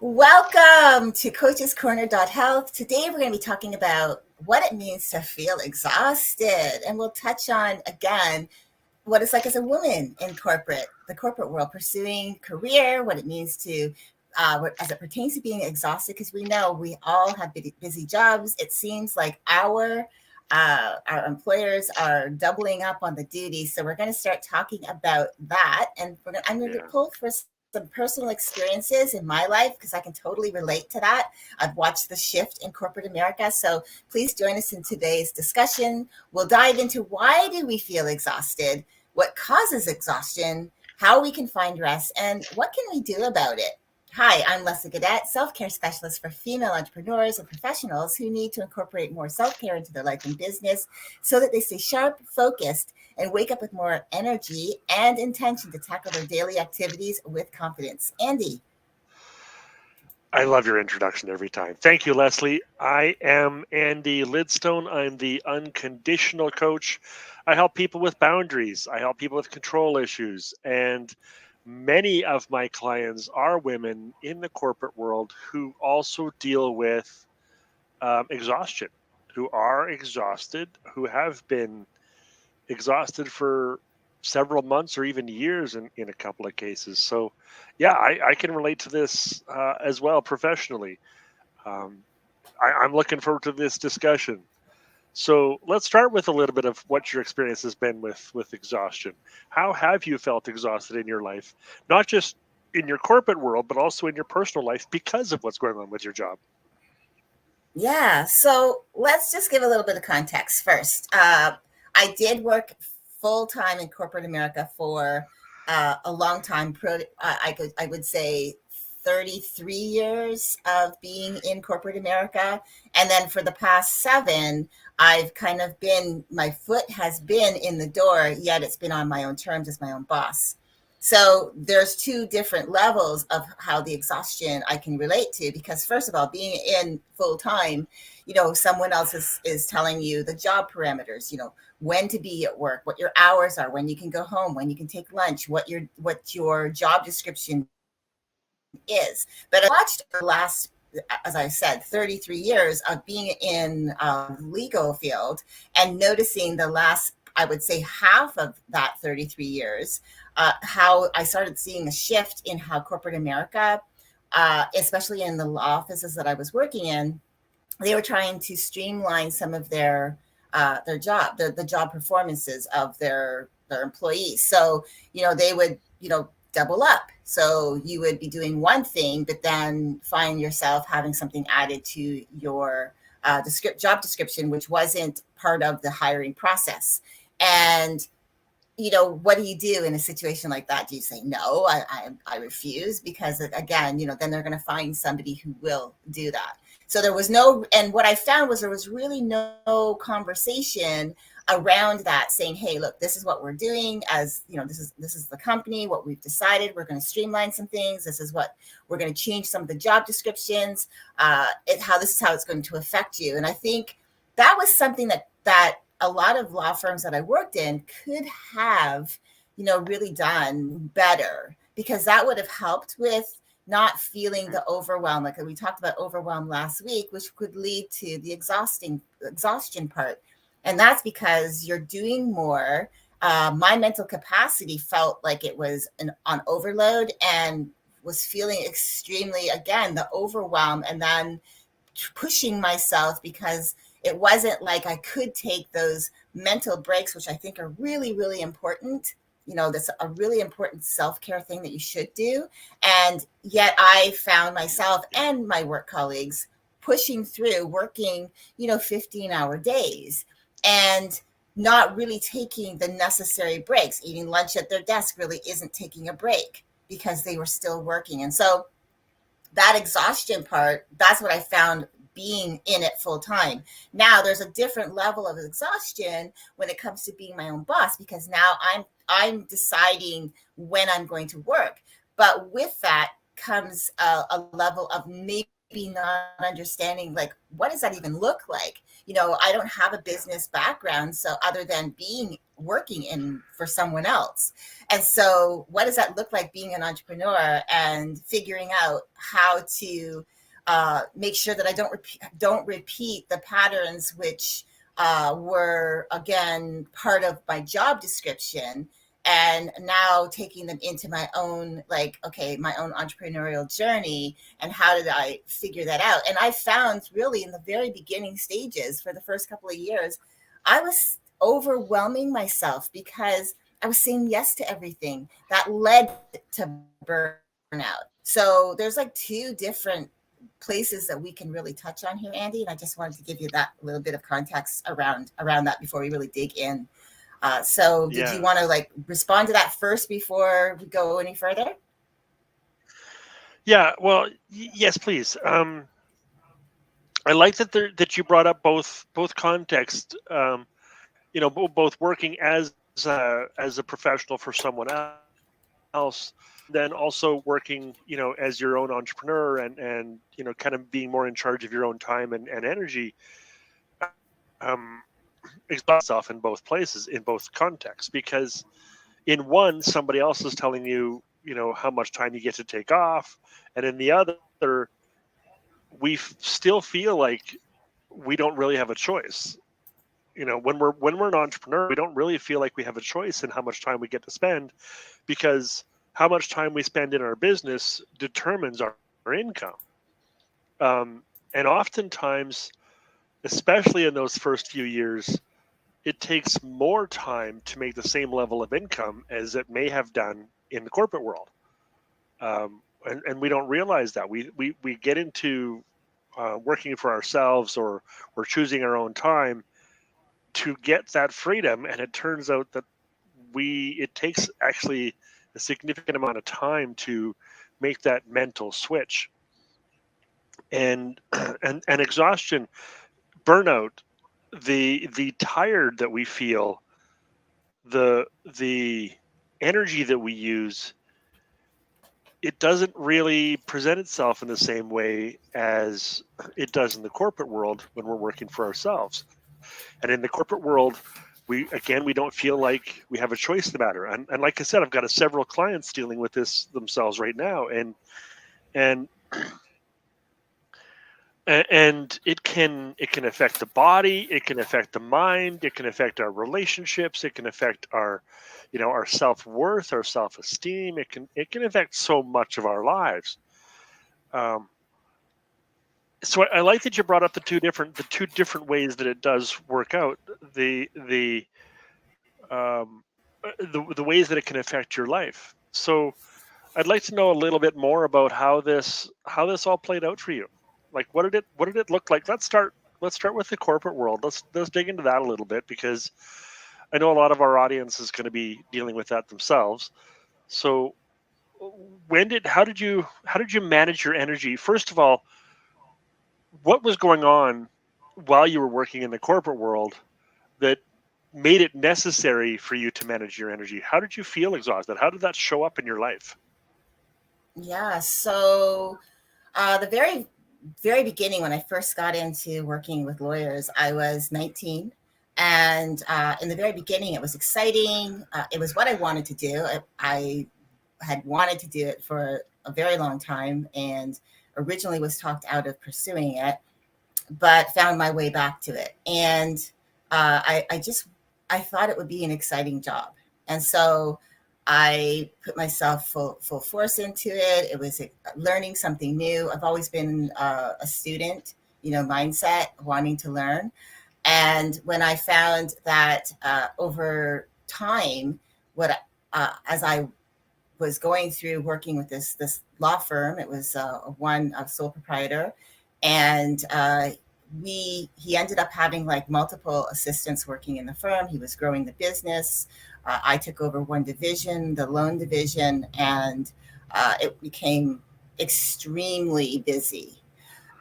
Welcome to CoachesCorner.health. Today we're going to be talking about what it means to feel exhausted. And we'll touch on, again, what it's like as a woman in the corporate world, pursuing career, what it means to, as it pertains to being exhausted, because we know we all have busy jobs. It seems like our employers are doubling up on the duties. So we're going to start talking about that. And I'm going to pull for some personal experiences in my life because I can totally relate to that. I've watched the shift in corporate America. So please join us in today's discussion. We'll dive into why do we feel exhausted, what causes exhaustion, how we can find rest, and what can we do about it. Hi, I'm Leslie Gadet, self-care specialist for female entrepreneurs and professionals who need to incorporate more self-care into their life and business so that they stay sharp, focused, and wake up with more energy and intention to tackle their daily activities with confidence. Andy. I love your introduction every time. Thank you, Leslie. I am Andy Lidstone. I'm the unconditional coach. I help people with boundaries. I help people with control issues. And many of my clients are women in the corporate world who also deal with exhaustion, who are exhausted, who have been exhausted for several months or even years in a couple of cases. So, yeah, I can relate to this as well professionally. I'm looking forward to this discussion. So let's start with a little bit of what your experience has been with exhaustion. How have you felt exhausted in your life, not just in your corporate world, but also in your personal life because of what's going on with your job? Yeah, so let's just give a little bit of context first. I did work full time in corporate America for a long time. I would say 33 years of being in corporate America, and then for the past 7, I've kind of been my foot has been in the door. Yet it's been on my own terms as my own boss. So there's two different levels of how the exhaustion I can relate to, because first of all, being in full time, someone else is telling you the job parameters, when to be at work, what your hours are, when you can go home, when you can take lunch, what your job description is. But I watched the last, as I said, 33 years of being in legal field and noticing the last, I would say, half of that 33 years, how I started seeing a shift in how corporate America, especially in the law offices that I was working in, they were trying to streamline some of their job, the job performances of their employees. So, they would, double up. So you would be doing one thing, but then find yourself having something added to your job description, which wasn't part of the hiring process. And what do you do in a situation like that? Do you say, no, I refuse? Because again, then they're going to find somebody who will do that. So there was and what I found was there was really no conversation around that saying, hey, look, this is what we're doing this is the company, what we've decided, we're going to streamline some things. This is what we're going to change some of the job descriptions, this is how it's going to affect you. And I think that was something that a lot of law firms that I worked in could have, really done better, because that would have helped with not feeling the overwhelm. Like we talked about overwhelm last week, which could lead to the exhaustion part. And that's because you're doing more. My mental capacity felt like it was on overload and was feeling extremely, again, the overwhelm, and then pushing myself, because it wasn't like I could take those mental breaks, which I think are really, really important. That's a really important self-care thing that you should do. And yet I found myself and my work colleagues pushing through, working, 15-hour days and not really taking the necessary breaks. Eating lunch at their desk really isn't taking a break because they were still working. And so that exhaustion part, that's what I found being in it full time. Now there's a different level of exhaustion when it comes to being my own boss, because now I'm deciding when I'm going to work. But with that comes a level of maybe not understanding like what does that even look like. I don't have a business background, so other than being working in for someone else. And so what does that look like being an entrepreneur, and figuring out how to make sure that I don't repeat the patterns which were again part of my job description, and now taking them into my own, like, okay, my own entrepreneurial journey, and how did I figure that out. And I found really in the very beginning stages, for the first couple of years, I was overwhelming myself because I was saying yes to everything that led to burnout. So there's like two different places that we can really touch on here, Andy, and I just wanted to give you that little bit of context around that before we really dig in. So did you Yeah. want to like respond to that first before we go any further? Yeah. Well, yes, please. I like that you brought up both context. Both working as a professional for someone else, then also working, as your own entrepreneur, and kind of being more in charge of your own time and energy. Um, express yourself in both places, in both contexts, because in one, somebody else is telling you, how much time you get to take off, and in the other, we still feel like we don't really have a choice. When we're an entrepreneur, we don't really feel like we have a choice in how much time we get to spend, because how much time we spend in our business determines our income. And oftentimes, especially in those first few years, it takes more time to make the same level of income as it may have done in the corporate world. And we don't realize that. We get into working for ourselves, or choosing our own time to get that freedom. And it turns out that it takes actually a significant amount of time to make that mental switch. And and exhaustion, burnout, the tired that we feel, the energy that we use, it doesn't really present itself in the same way as it does in the corporate world when we're working for ourselves. And in the corporate world, we don't feel like we have a choice in the matter. And like I said, I've got several clients dealing with this themselves right now, and and it can affect the body, it can affect the mind, it can affect our relationships, it can affect our self-worth, our self-esteem. It can affect so much of our lives. um, so I like that you brought up the two different ways that it does work out. The um, the ways that it can affect your life. So I'd like to know a little bit more about how this all played out for you. Like, what did it look like? Let's start with the corporate world. Let's dig into that a little bit, because I know a lot of our audience is going to be dealing with that themselves. So how did you manage your energy? First of all, what was going on while you were working in the corporate world that made it necessary for you to manage your energy? How did you feel exhausted? How did that show up in your life? Yeah. So the very beginning, when I first got into working with lawyers, I was 19. And in the very beginning, it was exciting. It was what I wanted to do. I had wanted to do it for a very long time, and originally was talked out of pursuing it, but found my way back to it. And I thought it would be an exciting job. And so I put myself full force into it. It was learning something new. I've always been a student, mindset, wanting to learn. And when I found that over time, as I was going through working with this law firm, it was one of sole proprietor, and he ended up having like multiple assistants working in the firm. He was growing the business. I took over one division, the loan division, and it became extremely busy.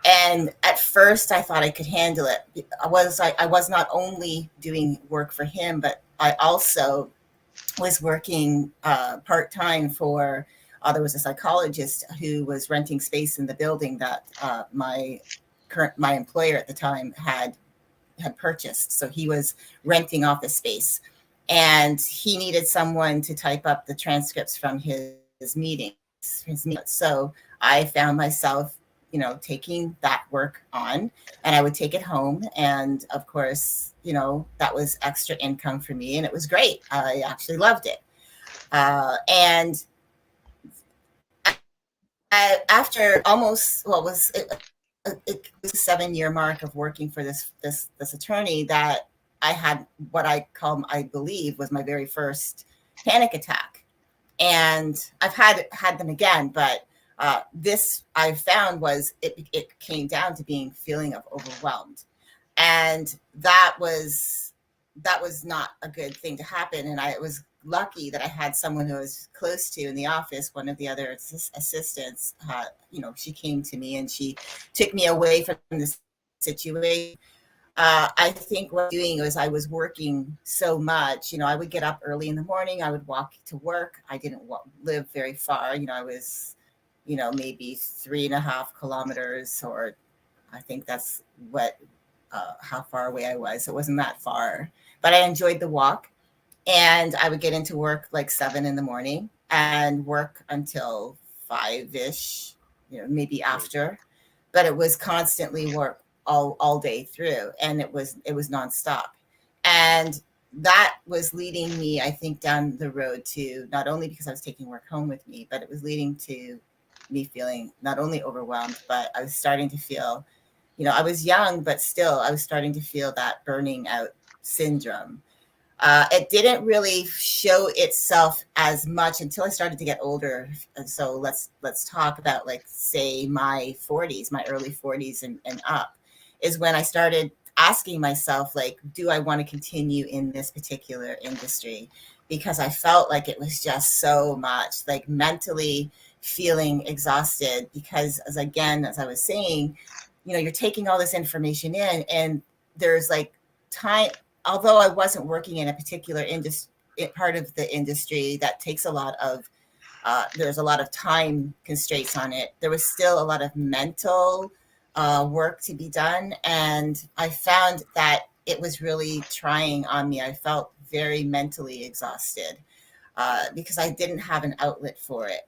And at first, I thought I could handle it. I was not only doing work for him, but I also was working part time for There was a psychologist who was renting space in the building that my employer at the time had purchased. So he was renting office space, and he needed someone to type up the transcripts from his meetings. So I found myself, taking that work on, and I would take it home. And of course, that was extra income for me, and it was great. I actually loved it. And after almost, well, it was a 7-year mark of working for this attorney, that I had what I believe was my very first panic attack. And I've had them again, but this I found was it came down to being feeling of overwhelmed, and that was not a good thing to happen. And I was lucky that I had someone who I was close to in the office. One of the other assistants, she came to me and she took me away from the situation. I think what I was doing was I was working so much. I would get up early in the morning. I would walk to work. I didn't live very far. I was, maybe 3.5 kilometers, or I think that's how far away I was. It wasn't that far, but I enjoyed the walk. And I would get into work like 7 in the morning and work until 5 ish, maybe Right. after. But it was constantly work all day through, and it was nonstop. And that was leading me, I think, down the road to, not only because I was taking work home with me, but it was leading to me feeling not only overwhelmed, but I was starting to feel, I was young, but still I was starting to feel that burning out syndrome. It didn't really show itself as much until I started to get older. And so let's talk about, like, say, my 40s, my early 40s and up, is when I started asking myself, like, do I want to continue in this particular industry? Because I felt like it was just so much, like, mentally feeling exhausted. Because, as I was saying, you're taking all this information in, and there's like time. Although I wasn't working in a particular industry, part of the industry that takes a lot of, there's a lot of time constraints on it. There was still a lot of mental work to be done, and I found that it was really trying on me. I felt very mentally exhausted because I didn't have an outlet for it.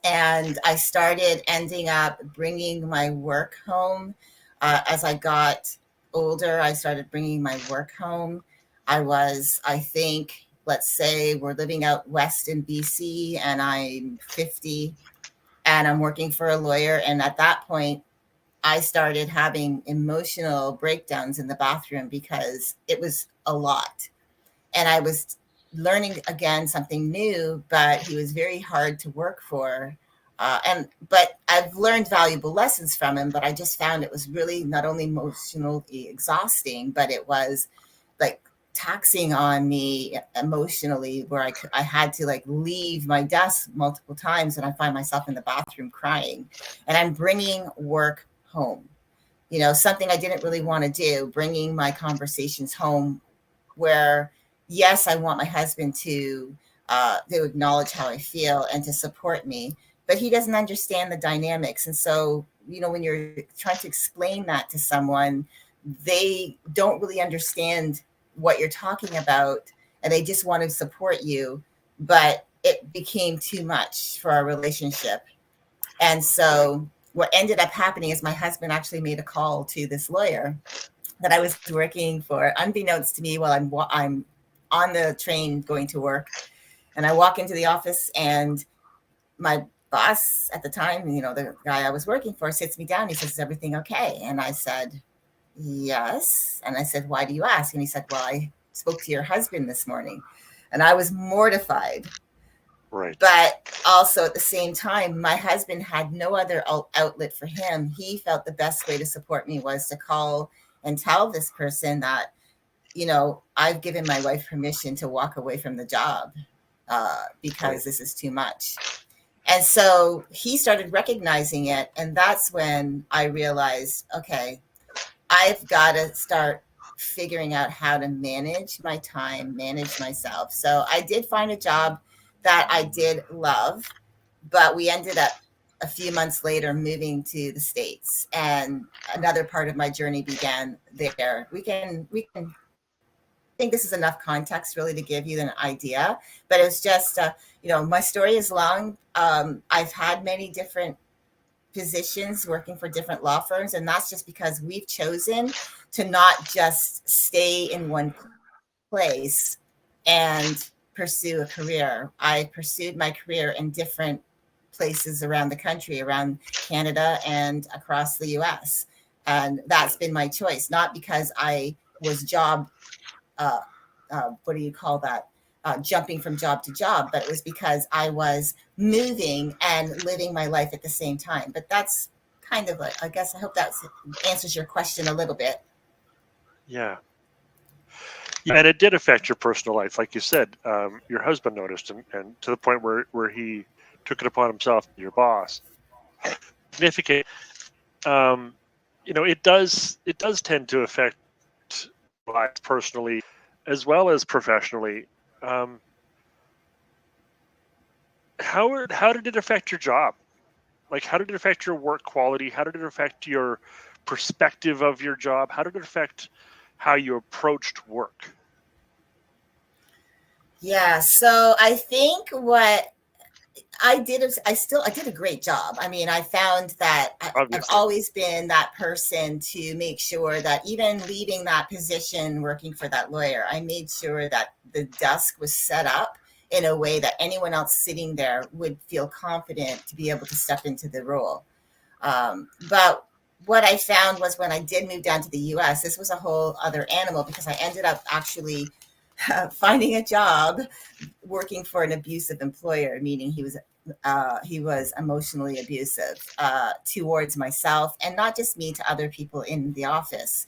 And I started ending up bringing my work home. As I got older, I started bringing my work home. I think, let's say we're living out west in BC, and I'm 50, and I'm working for a lawyer. And at that point, I started having emotional breakdowns in the bathroom because it was a lot. And I was learning again something new, but he was very hard to work for. But I've learned valuable lessons from him. But I just found it was really not only emotionally exhausting, but it was like taxing on me emotionally, where I had to, like, leave my desk multiple times, and I find myself in the bathroom crying, and I'm bringing work home. Something I didn't really want to do, bringing my conversations home, where, yes, I want my husband to acknowledge how I feel and to support me, but he doesn't understand the dynamics. And so, when you're trying to explain that to someone, they don't really understand what you're talking about, and they just want to support you. But it became too much for our relationship. And Right. so what ended up happening is my husband actually made a call to this lawyer that I was working for, unbeknownst to me, while I'm on the train going to work. And I walk into the office, and my boss at the time, the guy I was working for, sits me down. He says, "Is everything okay?" And I said, "Yes." And I said, "Why do you ask?" And he said, "Well, I spoke to your husband this morning." And I was mortified. Right. But also at the same time, my husband had no other outlet for him. He felt the best way to support me was to call and tell this person that, I've given my wife permission to walk away from the job because Right. this is too much. And so he started recognizing it. And that's when I realized, okay, I've got to start figuring out how to manage my time, manage myself. So I did find a job that I did love, but we ended up a few months later moving to the States, and another part of my journey began there. We can I think this is enough context really to give you an idea, but it's just my story is long. I've had many different positions working for different law firms, and that's just because we've chosen to not just stay in one place and pursue a career. I pursued my career in different places around the country, around Canada and across the US. And that's been my choice, not because I was uh, what do you call that? Jumping from job to job, but it was because I was moving and living my life at the same time. But that's kind of I guess I hope that answers your question a little bit. Yeah. And it did affect your personal life. Like you said, your husband noticed, and to the point where he took it upon himself, your boss. Significant. It does tend to affect lives personally as well as professionally. Um, how did it affect your job? Like, how did it affect your work quality? How did it affect your perspective of your job? How did it affect how you approached work? Yeah, so I think what I did is I did a great job. I mean, I found that I've Obviously. always been that person to make sure that even leaving that position working for that lawyer, I made sure that the desk was set up in a way that anyone else sitting there would feel confident to be able to step into the role. But what I found was when I did move down to the US, this was a whole other animal because I ended up actually finding a job working for an abusive employer, meaning he was emotionally abusive towards myself, and not just me, to other people in the office.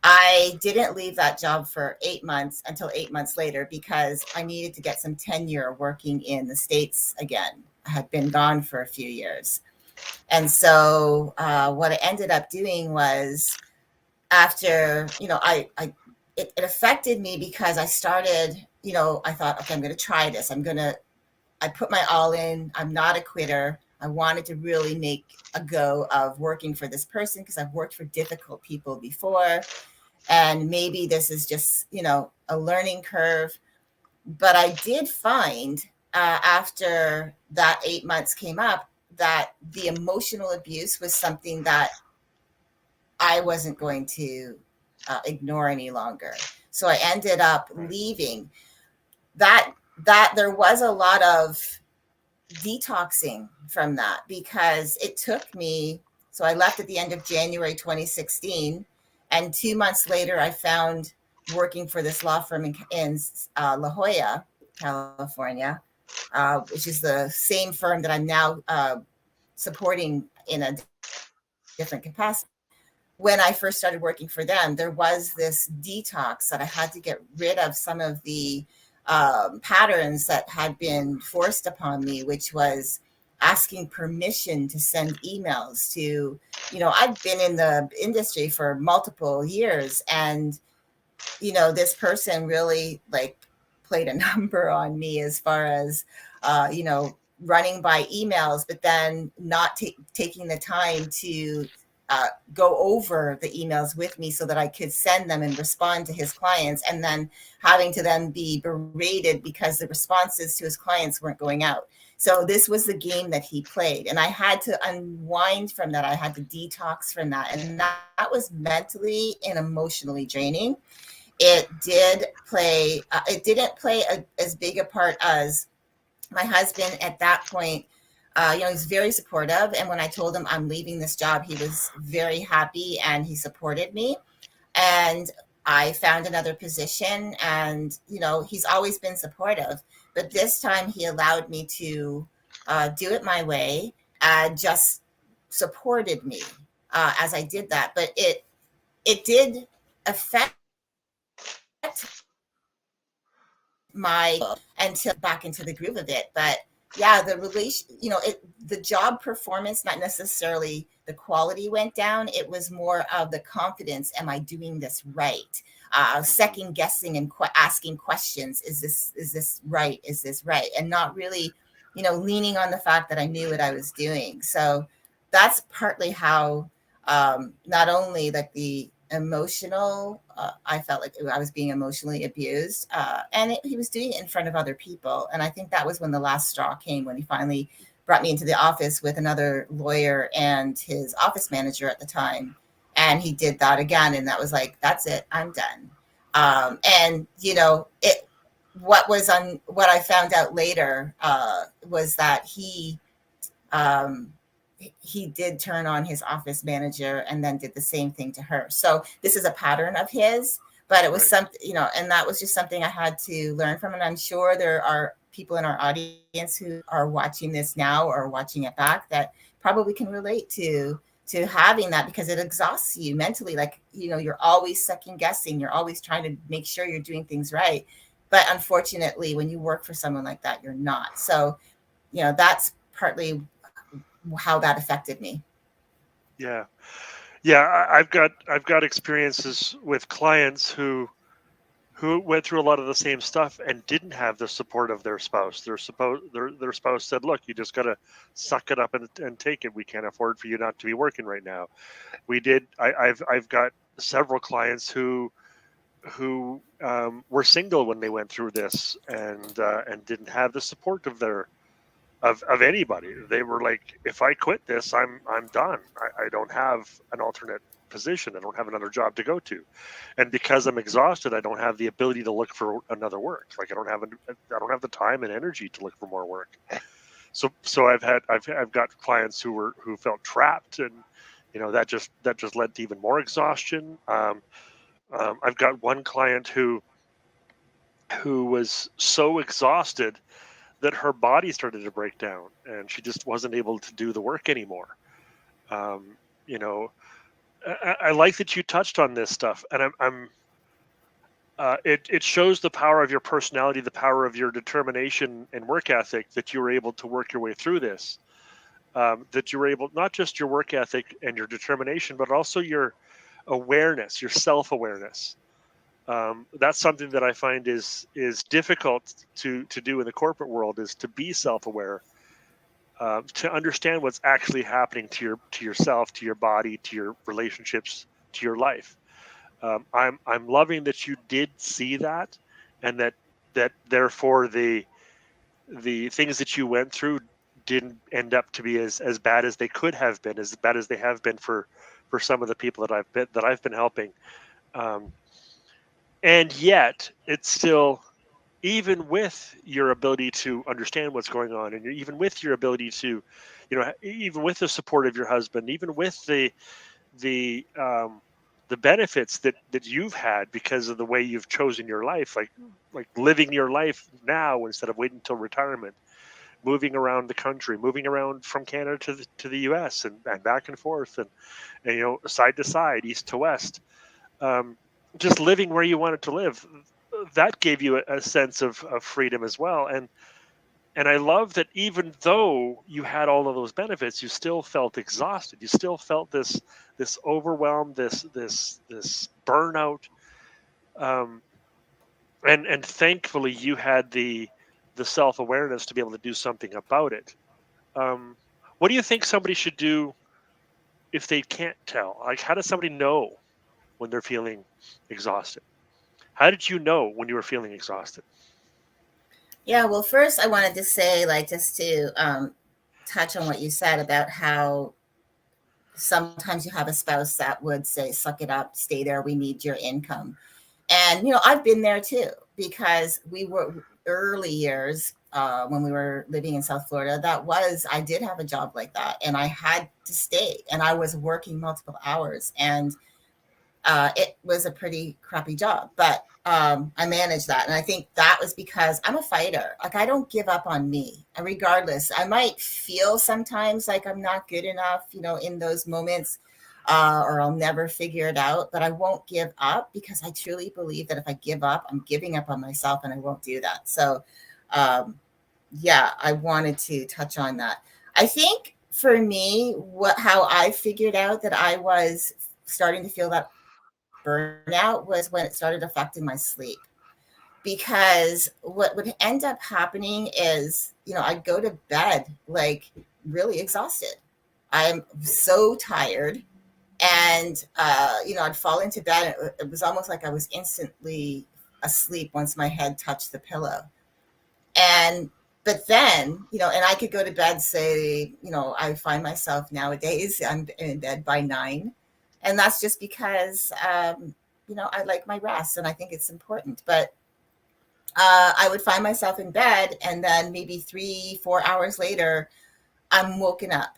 I didn't leave that job for 8 months until 8 months later because I needed to get some tenure working in the States again. I had been gone for a few years. And so what I ended up doing was after, it affected me because I started, I thought, okay, I'm going to try this. I put my all in. I'm not a quitter. I wanted to really make a go of working for this person because I've worked for difficult people before. And maybe this is just, a learning curve. But I did find after that 8 months came up that the emotional abuse was something that I wasn't going to ignore any longer. So I ended up leaving. That there was a lot of detoxing from that because it took me. So I left at the end of January 2016, and 2 months later, I found working for this law firm in La Jolla, California, which is the same firm that I'm now supporting in a different capacity. When I first started working for them, there was this detox that I had to get rid of some of the patterns that had been forced upon me, which was asking permission to send emails to, I've been in the industry for multiple years, and, this person really like played a number on me as far as, running by emails, but then not taking the time to go over the emails with me so that I could send them and respond to his clients, and then having to then be berated because the responses to his clients weren't going out. So this was the game that he played, and I had to unwind from that. I had to detox from that, and that was mentally and emotionally draining. It didn't play as big a part as my husband at that point. He's very supportive. And when I told him I'm leaving this job, he was very happy and he supported me. And I found another position, and, he's always been supportive. But this time he allowed me to do it my way and just supported me as I did that. But it did affect my until back into the groove of it. But yeah, the relation, the job performance, not necessarily the quality went down. It was more of the confidence. Am I doing this right? Mhm. Second guessing and asking questions. Is this right? Is this right? And not really. leaning on the fact that I knew what I was doing. So that's partly how, not only like the emotional, I felt like I was being emotionally abused, and he was doing it in front of other people. And I think that was when the last straw came, when he finally brought me into the office with another lawyer and his office manager at the time. And he did that again. And that was like, that's it, I'm done. And it, what I found out later, was that um, he did turn on his office manager and then did the same thing to her. So this is a pattern of his, but it was Right. something, and that was just something I had to learn from. And I'm sure there are people in our audience who are watching this now or watching it back that probably can relate to having that, because it exhausts you mentally. Like, you're always second guessing, you're always trying to make sure you're doing things right. But unfortunately, when you work for someone like that, you're not. So, that's partly how that affected me. Yeah. Yeah. I've got experiences with clients who went through a lot of the same stuff and didn't have the support of their spouse. Their spouse said, "Look, you just got to suck it up and take it. We can't afford for you not to be working right now." We did. I've got several clients who were single when they went through this and didn't have the support of anybody. They were like, if I quit this, I'm done. I don't have an alternate position. I don't have another job to go to, and because I'm exhausted, I don't have the ability to look for another work. Like I don't have the time and energy to look for more work. So I've got clients who felt trapped, and that just led to even more exhaustion. I've got one client who was so exhausted that her body started to break down and she just wasn't able to do the work anymore. Um, you know, I like that you touched on this stuff, and it shows the power of your personality, the power of your determination and work ethic that you were able to work your way through this. That you were able, not just your work ethic and your determination, but also your awareness, your self awareness. That's something that I find is difficult to do in the corporate world, is to be self aware, to understand what's actually happening to yourself, to your body, to your relationships, to your life. I'm loving that you did see that, and that therefore the things that you went through didn't end up to be as bad as they could have been, as bad as they have been for some of the people that I've been helping. Um, and yet it's still, even with your ability to understand what's going on, and even with your ability to, even with the support of your husband, even with the the benefits that you've had because of the way you've chosen your life, like living your life now instead of waiting until retirement, moving around the country, moving around from Canada to the US, and back and forth, and side to side, east to west, um, just living where you wanted to live. That gave you a sense of freedom as well. And I love that even though you had all of those benefits, you still felt exhausted. You still felt this overwhelm, this burnout. Um, and thankfully you had the self awareness to be able to do something about it. Um, what do you think somebody should do if they can't tell? Like, how does somebody know when they're feeling exhausted? How did you know when you were feeling exhausted? Yeah, well, first I wanted to say, like, just to touch on what you said about how sometimes you have a spouse that would say, suck it up, stay there, we need your income. And, I've been there too, because we were early years, when we were living in South Florida. I did have a job like that, and I had to stay, and I was working multiple hours. And it was a pretty crappy job, but I managed that. And I think that was because I'm a fighter. Like, I don't give up on me, regardless. I might feel sometimes like I'm not good enough, in those moments, or I'll never figure it out, but I won't give up, because I truly believe that if I give up, I'm giving up on myself, and I won't do that. So, um, yeah, I wanted to touch on that. I think for me, how I figured out that I was starting to feel that burnout was when it started affecting my sleep. because what would end up happening is, I'd go to bed like really exhausted. I'm so tired. And, I'd fall into bed. It was almost like I was instantly asleep once my head touched the pillow. And, but then, and I could go to bed, say, I find myself nowadays, I'm in bed by 9. And that's just because, I like my rest and I think it's important. But I would find myself in bed, and then maybe 3, 4 hours later, I'm woken up,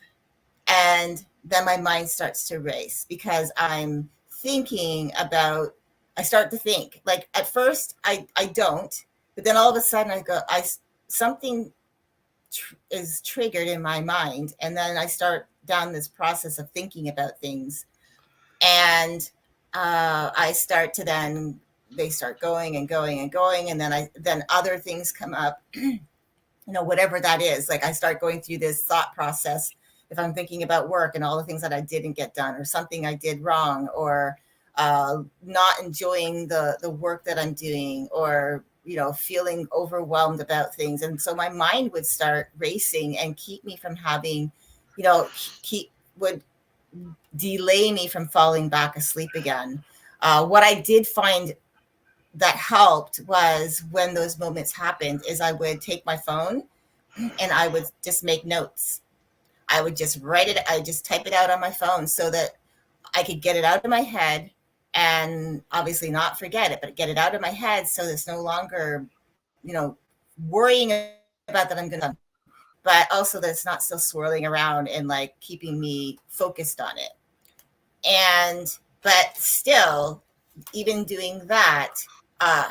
and then my mind starts to race because I'm thinking about. I start to think like at first I don't, but then all of a sudden I go I something is triggered in my mind, and then I start down this process of thinking about things, and I start to then they start going and going and going, and then other things come up, whatever that is. Like I start going through this thought process if I'm thinking about work and all the things that I didn't get done or something I did wrong, or not enjoying the work that I'm doing, or feeling overwhelmed about things. And so my mind would start racing and keep me from having, keep would delay me from falling back asleep again. What I did find that helped was when those moments happened is I would take my phone and I would just make notes. I would just write it. I just type it out on my phone so that I could get it out of my head, and obviously not forget it, but get it out of my head so it's no longer, worrying about that I'm going to, but also that it's not still swirling around and like keeping me focused on it. And, but still, even doing that,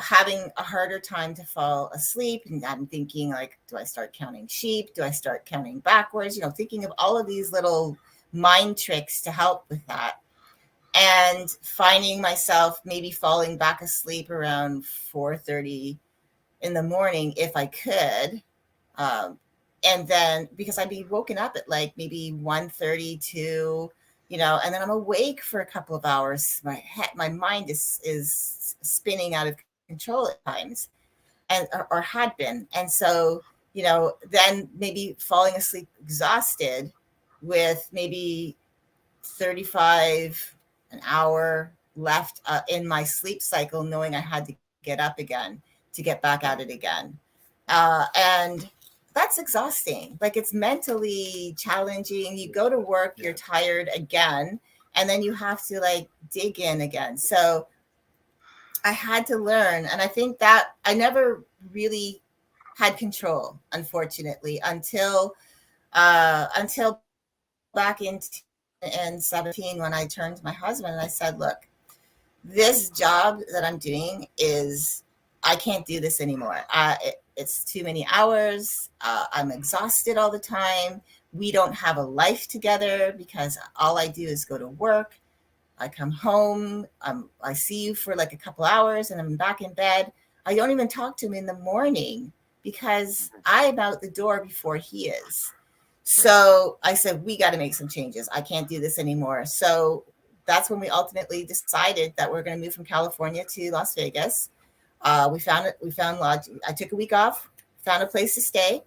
having a harder time to fall asleep. And I'm thinking, like, do I start counting sheep? Do I start counting backwards? Thinking of all of these little mind tricks to help with that. And finding myself maybe falling back asleep around 4:30 in the morning if I could. Um, and then because I'd be woken up at like maybe 1:32, and then I'm awake for a couple of hours. My mind is spinning out of control at times, and or had been. And so, then maybe falling asleep exhausted with maybe 35 an hour left in my sleep cycle, knowing I had to get up again to get back at it again. And that's exhausting. Like it's mentally challenging. You go to work, you're tired again, and then you have to like dig in again. So I had to learn. And I think that I never really had control, unfortunately, until back in 17 when I turned to my husband and I said, look, this job that I'm doing is, I can't do this anymore. It's too many hours. I'm exhausted all the time. We don't have a life together because all I do is go to work. I come home. I see you for like a couple hours and I'm back in bed. I don't even talk to him in the morning because I'm out the door before he is. So I said, we got to make some changes. I can't do this anymore. So that's when we ultimately decided that we're going to move from California to Las Vegas. We found lodge. I took a week off, found a place to stay,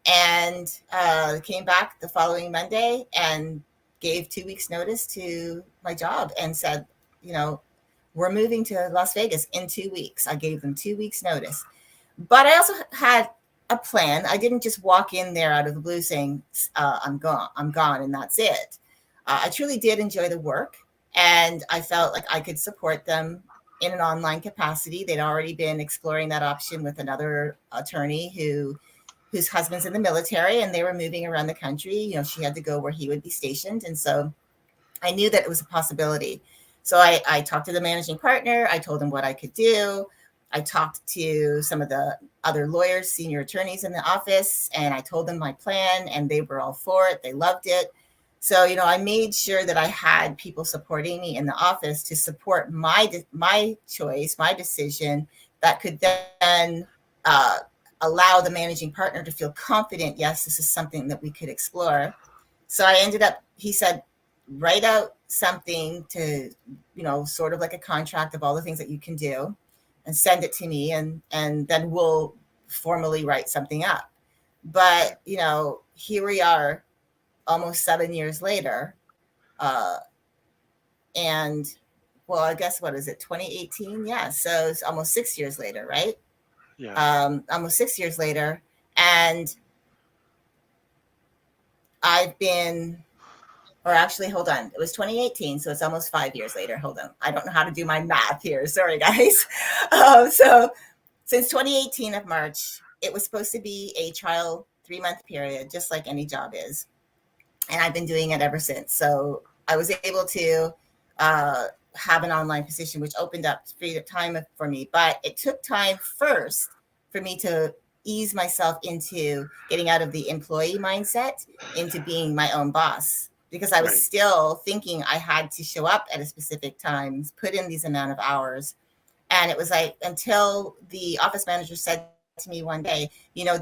and came back the following Monday and gave 2 weeks notice to my job and said, we're moving to Las Vegas in 2 weeks. I gave them 2 weeks notice, but I also had a plan. I didn't just walk in there out of the blue saying, I'm gone, and that's it. I truly did enjoy the work, and I felt like I could support them in an online capacity. They'd already been exploring that option with another attorney whose husband's in the military, and they were moving around the country. She had to go where he would be stationed. And so I knew that it was a possibility. So I talked to the managing partner. I told him what I could do. I talked to some of the other lawyers, senior attorneys in the office, and I told them my plan, and they were all for it. They loved it. So, I made sure that I had people supporting me in the office to support my choice, my decision, that could then allow the managing partner to feel confident, yes, this is something that we could explore. So he said, write out something to, sort of like a contract of all the things that you can do. and send it to me, and then we'll formally write something up. But here we are, almost 7 years later, uh, and well, I guess what is it, 2018? Yeah, so it's almost 6 years later, right? Yeah. Almost 6 years later, and I've been, or actually, hold on, it was 2018, so it's almost 5 years later. Hold on, I don't know how to do my math here. Sorry, guys. So since 2018 of March, it was supposed to be a trial 3-month period, just like any job is, and I've been doing it ever since. So I was able to uh, have an online position, which opened up free time for me. But it took time first for me to ease myself into getting out of the employee mindset into being my own boss, because I was Right. still thinking I had to show up at a specific time, put in these amount of hours. And it was like until the office manager said to me one day,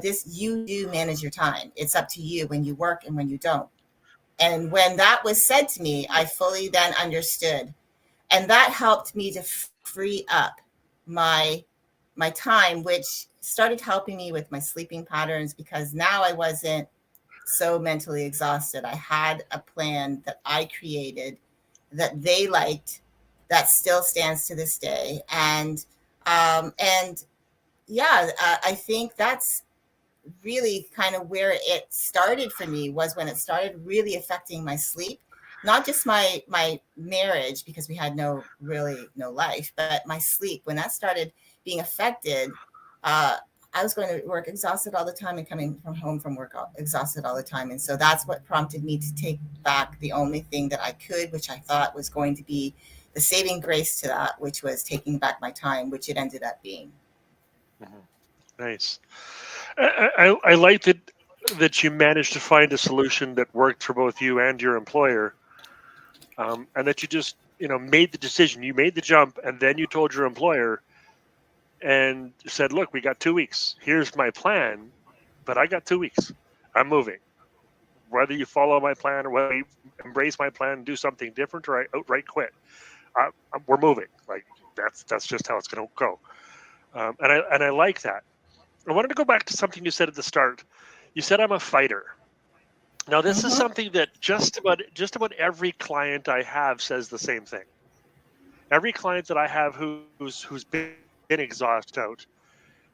this, you do manage your time. It's up to you when you work and when you don't. And when that was said to me, I fully then understood. And that helped me to free up my time, which started helping me with my sleeping patterns, because now I wasn't so mentally exhausted. I had a plan that I created that they liked, that still stands to this day. And yeah, I think that's really kind of where it started for me, was when it started really affecting my sleep, not just my marriage, because we had no life, but my sleep. When that started being affected, uh I was going to work exhausted all the time, and coming from home from work exhausted all the time. And so that's what prompted me to take back the only thing that I could, which I thought was going to be the saving grace to that, which was taking back my time, which it ended up being. Mhm. Nice. I like that you managed to find a solution that worked for both you and your employer, and that you just made the decision. You made the jump, and then you told your employer and said, "Look, we got 2 weeks. Here's my plan, but I got 2 weeks. I'm moving. Whether you follow my plan or whether you embrace my plan and do something different, or I outright quit, we're moving." Like that's just how it's going to go. And I like that. I wanted to go back to something you said at the start. You said I'm a fighter. Now, this is Mm-hmm. something that just about every client I have says the same thing. Every client that I have who's been exhausted out,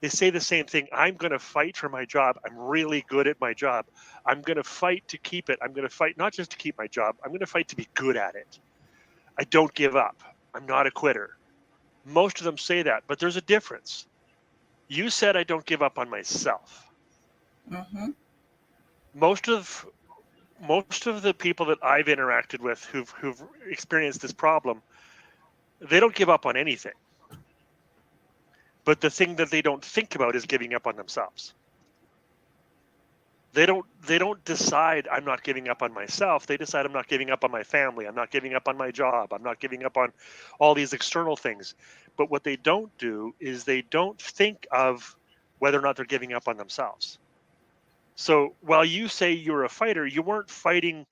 they say the same thing. I'm going to fight for my job. I'm really good at my job. I'm going to fight to keep it. I'm going to fight not just to keep my job. I'm going to fight to be good at it. I don't give up. I'm not a quitter. Most of them say that, but there's a difference. You said I don't give up on myself. Mm-hmm. Most of most of the people that I've interacted with who've experienced this problem, they don't give up on anything. But the thing that they don't think about is giving up on themselves. They don't decide I'm not giving up on myself. They decide I'm not giving up on my family. I'm not giving up on my job. I'm not giving up on all these external things. But what they don't do is they don't think of whether or not they're giving up on themselves. So while you say you're a fighter, you weren't fighting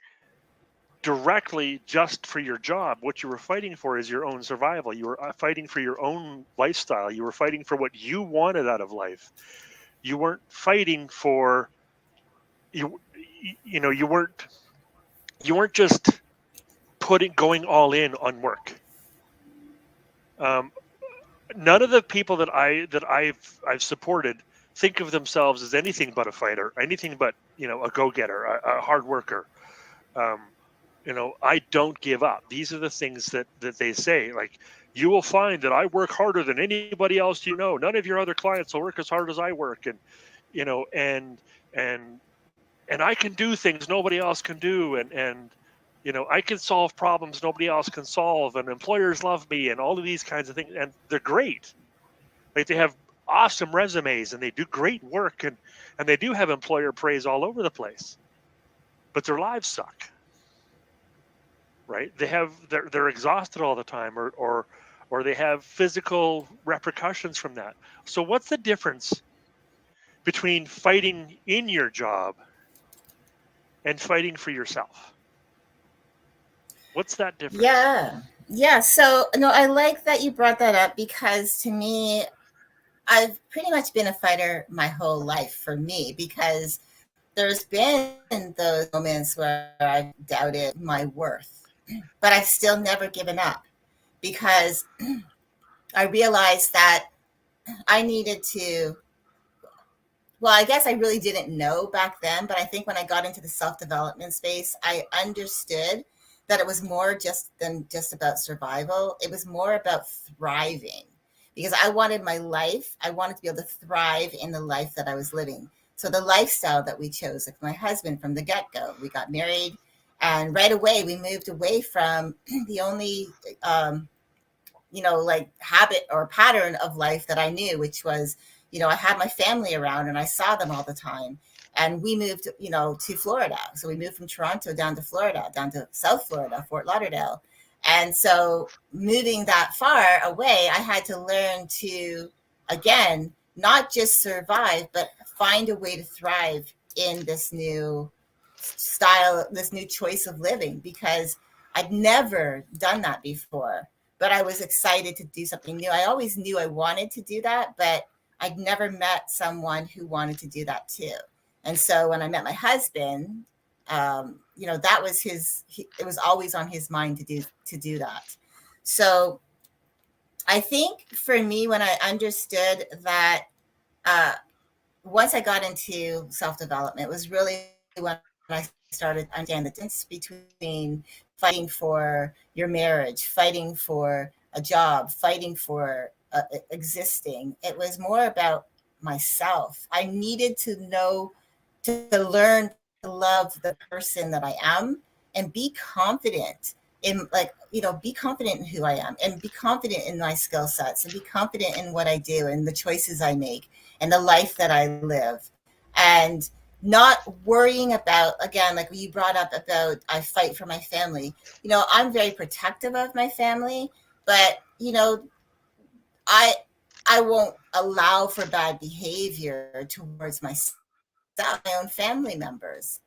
directly just for your job. What you were fighting for is your own survival. You were fighting for your own lifestyle. You were fighting for what you wanted out of life. You weren't fighting for you. You weren't just putting going all in on work. Um, None of the people that I've supported think of themselves as anything but a fighter, anything but a go getter, a hard worker. Um, I don't give up. These are the things that they say. Like, you will find that I work harder than anybody else. None of your other clients will work as hard as I work, and you know, and and I can do things nobody else can do, and I can solve problems nobody else can solve, and employers love me, and all of these kinds of things, and they're great. Like, they have awesome resumes, and they do great work, and they do have employer praise all over the place, but their lives suck. Right? They're exhausted all the time, or they have physical repercussions from that. So what's the difference between fighting in your job and fighting for yourself? What's that difference? Yeah. Yeah, so no, I like that you brought that up because to me, I've pretty much been a fighter my whole life for me because there's been those moments where I've doubted my worth, but I've still never given up because I realized that I needed to, well, I guess I really didn't know back then, but I think when I got into the self development space, I understood that it was more just than just about survival. It was more about thriving because I wanted my life, I wanted to be able to thrive in the life that I was living. So the lifestyle that we chose, like my husband from the get go, we got married and right away we moved away from the only like habit or pattern of life that I knew, which was, I had my family around and I saw them all the time. And we moved, to Florida. So we moved from Toronto down to Florida, down to South Florida, Fort Lauderdale. And so moving that far away, I had to learn to, again, not just survive, but find a way to thrive in this new style, this new choice of living, because I'd never done that before, but I was excited to do something new. I always knew I wanted to do that, but I'd never met someone who wanted to do that too. And so when I met my husband, that was it was always on his mind to do that. So I think for me, when I understood that, uh, once I got into self development, was really when I started to understand the difference between fighting for your marriage, fighting for a job, fighting for existing. It was more about myself. I needed to know, to learn to love the person that I am and be confident in, be confident in who I am and be confident in my skill sets and be confident in what I do and the choices I make and the life that I live. And not worrying about, again, like you brought up about I fight for my family. I'm very protective of my family, but I I won't allow for bad behavior towards myself, my own family members,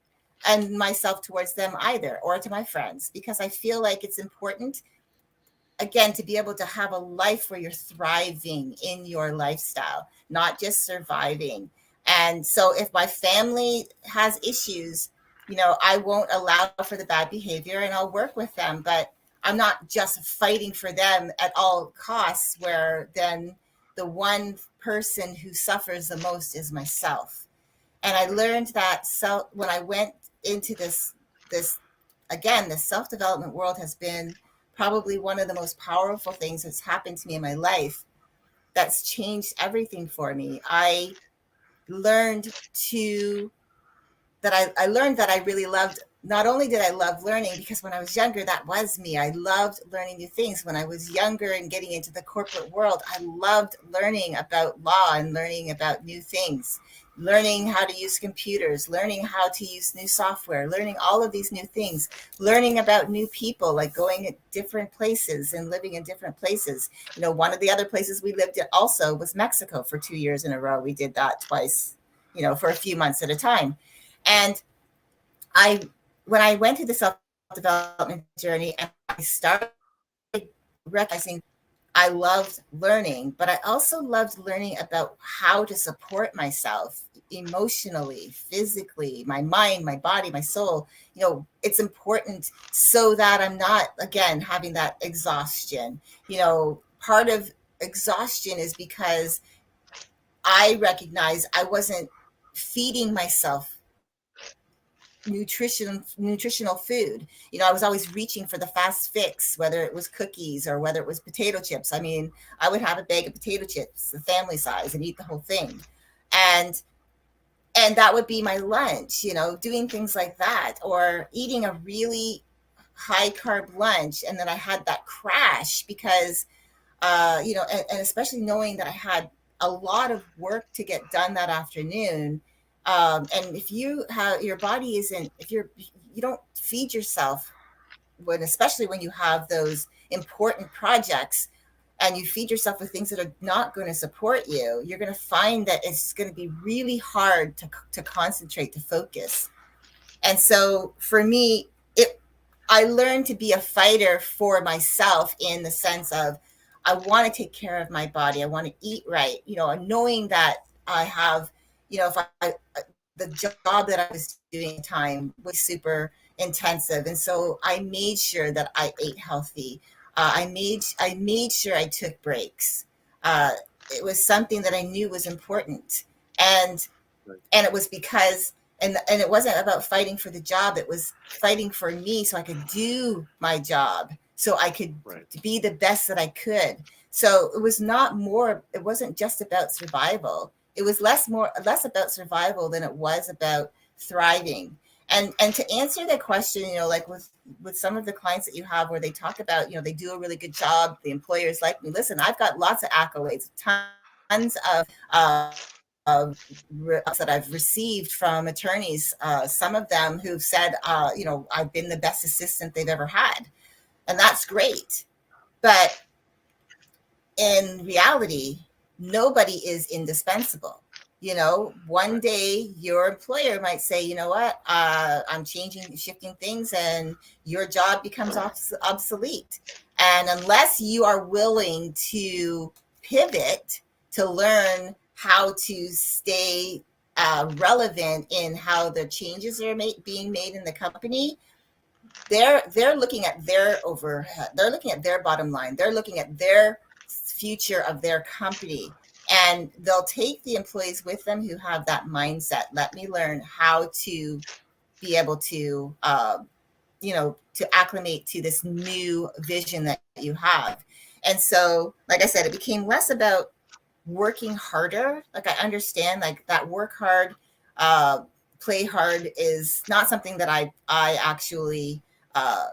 and myself towards them either, or to my friends, because I feel like it's important, again, to be able to have a life where you're thriving in your lifestyle, not just surviving. And so if my family has issues, I won't allow for the bad behavior and I'll work with them, but I'm not just fighting for them at all costs, where then the one person who suffers the most is myself. And I learned that when I went into this again, the self development world has been probably one of the most powerful things that's happened to me in my life. That's changed everything for me. Learned to I learned that I really loved, not only did I love learning, because when I was younger, that was me. I loved learning new things. When I was younger and getting into the corporate world, I loved learning about law and learning about new things, learning how to use computers, learning how to use new software, learning all of these new things, learning about new people, like going at different places and living in different places. One of the other places we lived in also was Mexico for 2 years in a row. We did that twice, for a few months at a time. And I, when I went through the self development journey and I started recognizing I loved learning, but I also loved learning about how to support myself emotionally, physically, my mind, my body, my soul. It's important so that I'm not, again, having that exhaustion. Part of exhaustion is because I recognize I wasn't feeding myself nutritional food. I was always reaching for the fast fix, whether it was cookies or whether it was potato chips. I mean, I would have a bag of potato chips, the family size, and eat the whole thing. And that would be my lunch, doing things like that, or eating a really high carb lunch and then I had that crash because and especially knowing that I had a lot of work to get done that afternoon. And if you have your body isn't, if you don't feed yourself, especially when you have those important projects, and you feed yourself with things that are not going to support you, you're going to find that it's going to be really hard to concentrate, to focus. And so for me, it I learned to be a fighter for myself in the sense of I want to take care of my body. I want to eat right, knowing that I have, if the job that I was doing at the time was super intensive. And so I made sure that I ate healthy. I made sure I took breaks. It was something that I knew was important. And Right. and it was because and it wasn't about fighting for the job, it was fighting for me so I could do my job, so I could Right. be the best that I could. So it wasn't just about survival. It was less about survival than it was about thriving. And to answer that question, like with some of the clients that you have where they talk about, they do a really good job, the employers like me. Listen, I've got lots of accolades, tons of that I've received from attorneys, some of them who've said, I've been the best assistant they've ever had. And that's great. But in reality, nobody is indispensable. One Right. day your employer might say, you know what, I'm shifting things, and your job becomes obsolete. And unless you are willing to pivot to learn how to stay relevant in how the changes are being made in the company, they're looking at their overhead, they're looking at their bottom line, they're looking at their future of their company, and they'll take the employees with them who have that mindset. Let me learn how to be able to acclimate to this new vision that you have. And so, like I said, it became less about working harder. Like, I understand, like, that work hard, uh, play hard is not something that I actually uh,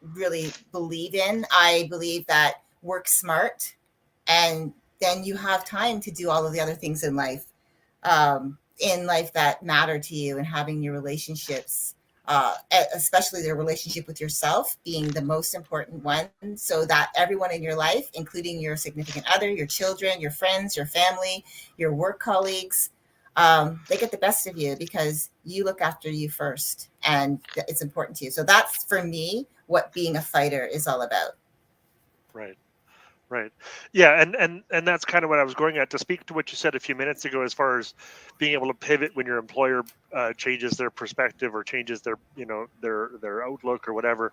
really believe in. I believe that work smart, and then you have time to do all of the other things in life that matter to you, and having your relationships, especially the relationship with yourself being the most important one, so that everyone in your life, including your significant other, your children, your friends, your family, your work colleagues, they get the best of you because you look after you first, and it's important to you. So that's, for me, what being a fighter is all about. Right. Right. Yeah, and that's kind of what I was going at, to speak to what you said a few minutes ago, as far as being able to pivot when your employer changes their perspective or changes their, their outlook or whatever.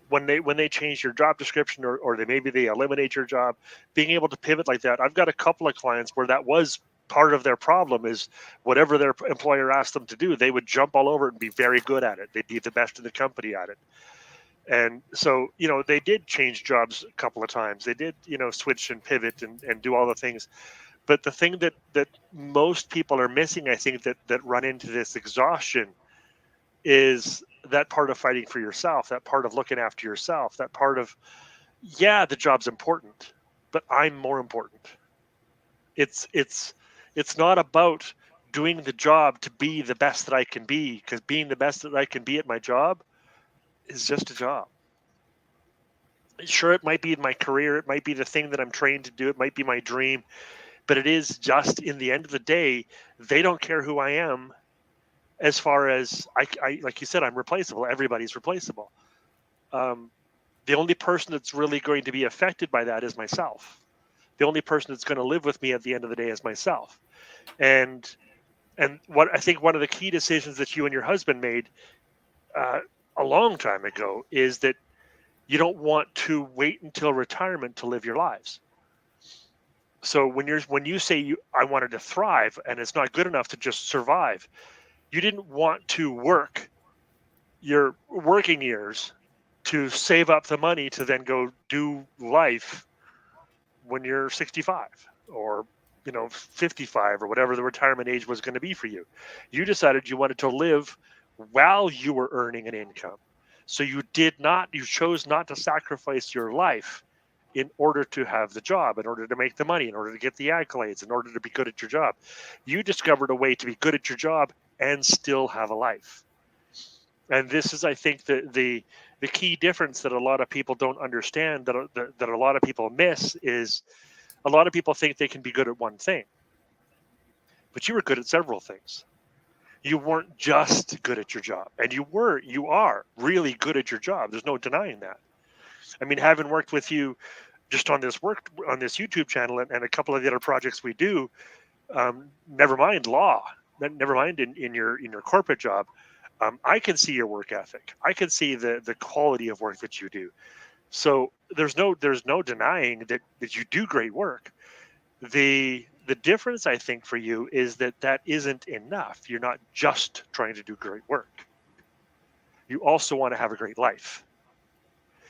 When they change your job description, or maybe they eliminate your job, being able to pivot like that. I've got a couple of clients where that was part of their problem, is whatever their employer asked them to do, they would jump all over it and be very good at it. They'd be the best in the company at it. And so, they did change jobs a couple of times. They did, switch and pivot and do all the things. But the thing that most people are missing, I think, that run into this exhaustion, is that part of fighting for yourself, that part of looking after yourself, that part of, yeah, the job's important, but I'm more important. It's not about doing the job to be the best that I can be, because being the best that I can be at my job is just a job. Sure, it might be my career, it might be the thing that I'm trained to do, it might be my dream, but it is just, in the end of the day, they don't care who I am. As far as I like you said, I'm replaceable. Everybody's replaceable. Um, the only person that's really going to be affected by that is myself. The only person that's going to live with me at the end of the day is myself. And what I think one of the key decisions that you and your husband made uh, a long time ago is that you don't want to wait until retirement to live your lives. So when you say I wanted to thrive, and it's not good enough to just survive, you didn't want to work your working years to save up the money to then go do life when you're 65, or 55, or whatever the retirement age was going to be for you. You decided you wanted to live while you were earning an income. So you chose not to sacrifice your life in order to have the job, in order to make the money, in order to get the accolades, in order to be good at your job. You discovered a way to be good at your job and still have a life. And this is, I think, the key difference that a lot of people don't understand, that a lot of people miss, is a lot of people think they can be good at one thing, but you were good at several things. You weren't just good at your job, and you are really good at your job. There's no denying that. I mean, having worked with you just on this YouTube channel and a couple of the other projects we do, never mind law, never mind in your corporate job, I can see your work ethic. I can see the quality of work that you do. So there's no denying that you do great work. The difference, I think, for you is that isn't enough. You're not just trying to do great work. You also want to have a great life.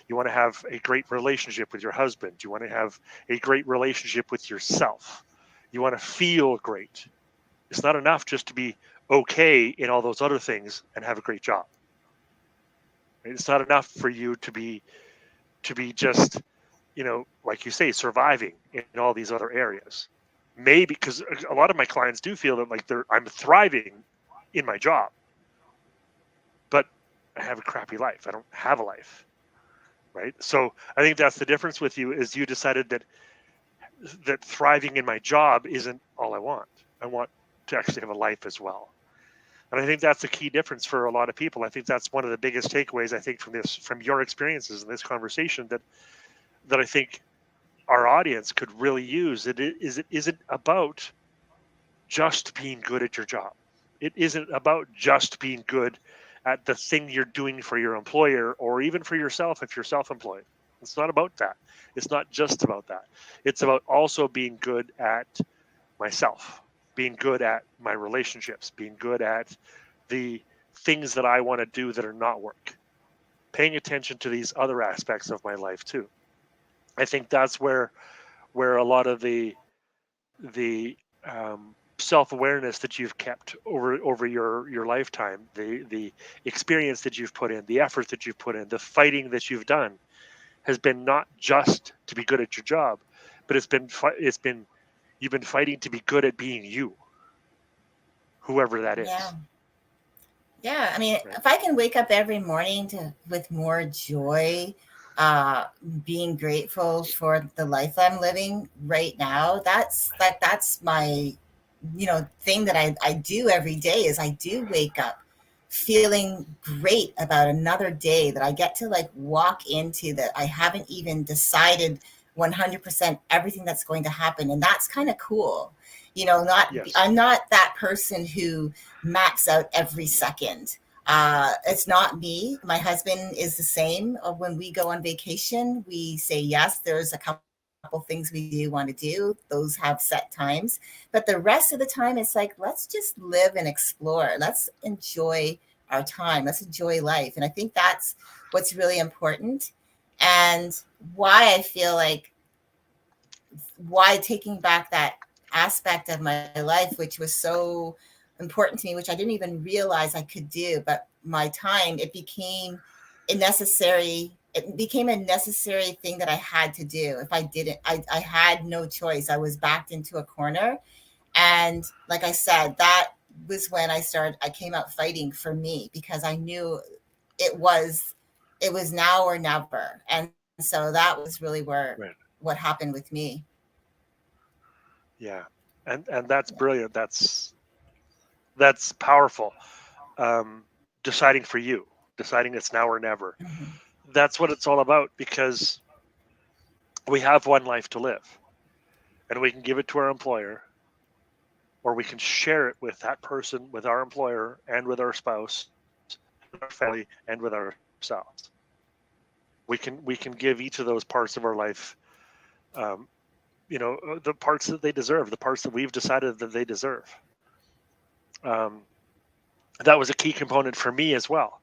You want to have a great relationship with your husband. You want to have a great relationship with yourself. You want to feel great. It's not enough just to be okay in all those other things and have a great job. It's not enough for you to be just, like you say, surviving in all these other areas. Maybe because a lot of my clients do feel that like I'm thriving in my job, but I have a crappy life. I don't have a life, right? So I think that's the difference with you is you decided that thriving in my job isn't all I want. I want to actually have a life as well. And I think that's the key difference for a lot of people. I think that's one of the biggest takeaways I think from your experiences in this conversation that I think our audience could really use. It isn't about just being good at your job. It isn't about just being good at the thing you're doing for your employer or even for yourself if you're self-employed. It's not about that. It's not just about that. It's about also being good at myself, being good at my relationships, being good at the things that I want to do that are not work, paying attention to these other aspects of my life too. I think that's where a lot of the self-awareness that you've kept over your lifetime, the experience that you've put in, the effort that you've put in, the fighting that you've done has been not just to be good at your job, but it's been you've been fighting to be good at being you, whoever that Yeah. is. Yeah, I mean, Right. if I can wake up every morning with more joy, uh, being grateful for the life I'm living right now, that's my, thing that I do every day is I do wake up feeling great about another day that I get to like walk into that I haven't even decided 100% everything that's going to happen. And that's kind of cool. Yes. I'm not that person who max out every second. It's not me. My husband is the same. When we go on vacation, we say yes. There's a couple things we do want to do. Those have set times, but the rest of the time, it's like let's just live and explore. Let's enjoy our time. Let's enjoy life, and I think that's what's really important, and why I feel like why taking back that aspect of my life, which was so important to me, which I didn't even realize I could do, but my time, it became a necessary thing that I had to do. If I didn't, I had no choice. I was backed into a corner. And like I said, that was when I came out fighting for me because I knew it was, it was now or never. And so that was really Right. what happened with me. Yeah. And that's brilliant. That's powerful. Um, Deciding for you, deciding it's now or never. Mhm. That's what it's all about because we have one life to live and we can give it to our employer or we can share it with that person, with our employer and with our spouse, with our family and with ourselves. We can give each of those parts of our life, um, the parts that they deserve, the parts that we've decided that they deserve. Um, that was a key component for me as well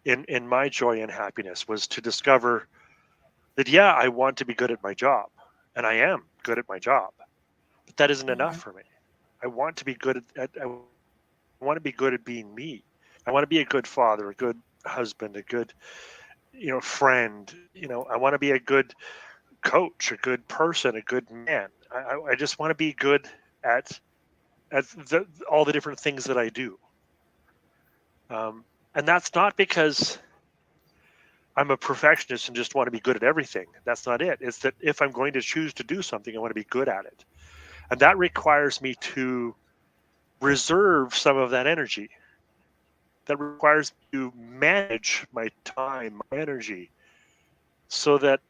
in my joy and happiness was to discover that yeah, I want to be good at my job and I am good at my job, but that isn't enough Mhm. for me. I want to be good I want to be good at being me. I want to be a good father, a good husband, a good friend. I want to be a good coach, a good person, a good man. I just want to be good at all the different things that I do. And that's not because I'm a perfectionist and just want to be good at everything. That's not it. It's that if I'm going to choose to do something, I want to be good at it. And that requires me to reserve some of that energy. that requires me to manage my time, my energy, so that